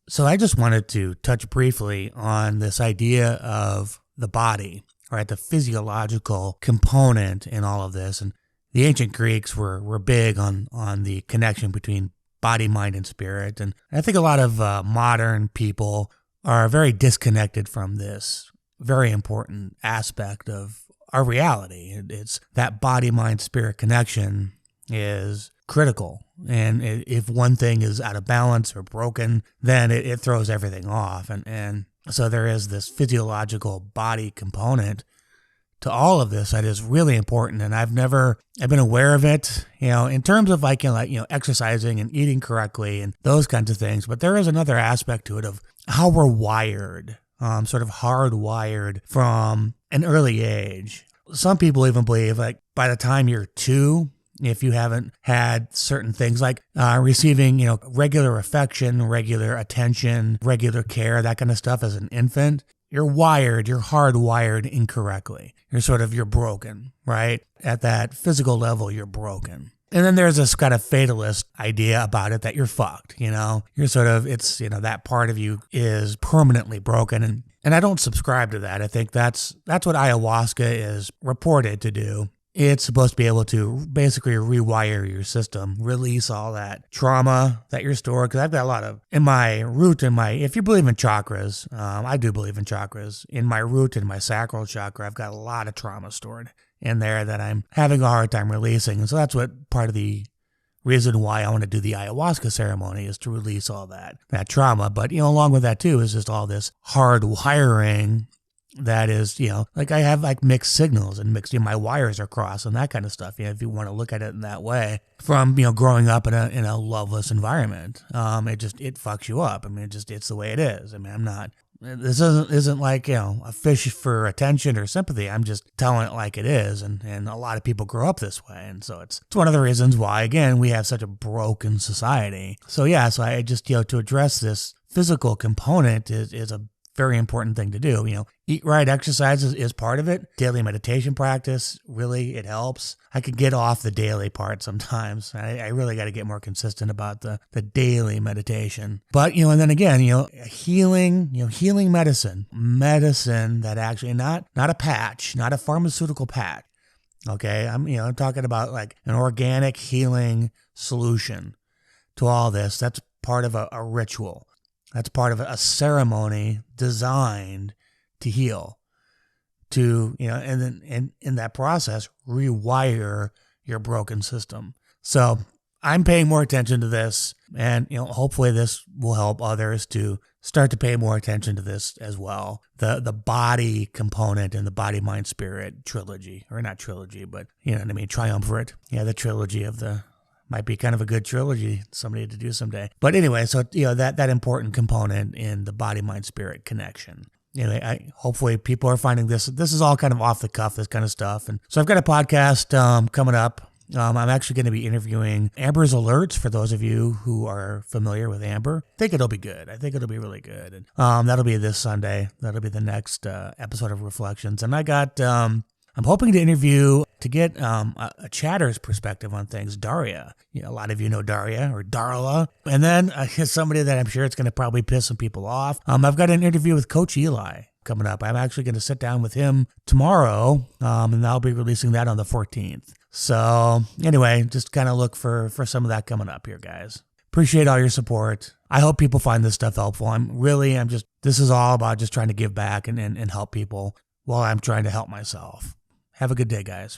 So I just wanted to touch briefly on this idea of the body, right? The physiological component in all of this. And the ancient Greeks were big on the connection between body, mind, and spirit. And I think a lot of modern people are very disconnected from this very important aspect of our reality. It's that body, mind, spirit connection is critical. And if one thing is out of balance or broken, then it throws everything off. And so there is this physiological body component to all of this that is really important. And I've been aware of it, in terms of exercising and eating correctly and those kinds of things. But there is another aspect to it of how we're wired, sort of hardwired from an early age. Some people even believe by the time you're 2, if you haven't had certain things like receiving, regular affection, regular attention, regular care, that kind of stuff as an infant, you're hardwired incorrectly. You're broken, right? At that physical level, you're broken. And then there's this kind of fatalist idea about it that you're fucked, that part of you is permanently broken. And I don't subscribe to that. I think that's what ayahuasca is reported to do. It's supposed to be able to basically rewire your system, release all that trauma that you're stored. Because I've got a lot of, if you believe in chakras, I do believe in chakras. In my root and my sacral chakra, I've got a lot of trauma stored in there that I'm having a hard time releasing. And so that's what part of the reason why I want to do the ayahuasca ceremony is to release all that trauma. But, along with that too is just all this hard wiring that is, I have mixed signals and my wires are crossed and that kind of stuff. If you want to look at it in that way from, growing up in a loveless environment, it fucks you up. It's the way it is. This isn't like, a fish for attention or sympathy. I'm just telling it like it is. And a lot of people grow up this way. And so it's one of the reasons why, again, we have such a broken society. So I just, to address this physical component is a very important thing to do. Eat right, exercise is part of it. Daily meditation practice, really, it helps. I could get off the daily part sometimes. I really got to get more consistent about the daily meditation. But, and then again, healing medicine that actually not a patch, not a pharmaceutical patch. Okay. I'm talking about an organic healing solution to all this. That's part of a ritual. That's part of a ceremony designed to heal, and then in that process, rewire your broken system. So I'm paying more attention to this, and hopefully this will help others to start to pay more attention to this as well. The body component and the body, mind, spirit trilogy, or not trilogy, but triumvirate. Yeah, the trilogy of might be kind of a good trilogy, somebody to do someday. But anyway, so, that important component in the body, mind, spirit connection. Hopefully people are finding this is all kind of off the cuff, this kind of stuff. And so I've got a podcast coming up. I'm actually going to be interviewing Amber's Alerts for those of you who are familiar with Amber. I think it'll be good. I think it'll be really good. And that'll be this Sunday. That'll be the next episode of Reflections. And I got... I'm hoping to interview to get a chatter's perspective on things. Daria, a lot of you know Daria or Darla, and then somebody that I'm sure it's going to probably piss some people off. I've got an interview with Coach Eli coming up. I'm actually going to sit down with him tomorrow, and I'll be releasing that on the 14th. So anyway, just kind of look for some of that coming up here, guys. Appreciate all your support. I hope people find this stuff helpful. This is all about just trying to give back and help people while I'm trying to help myself. Have a good day, guys.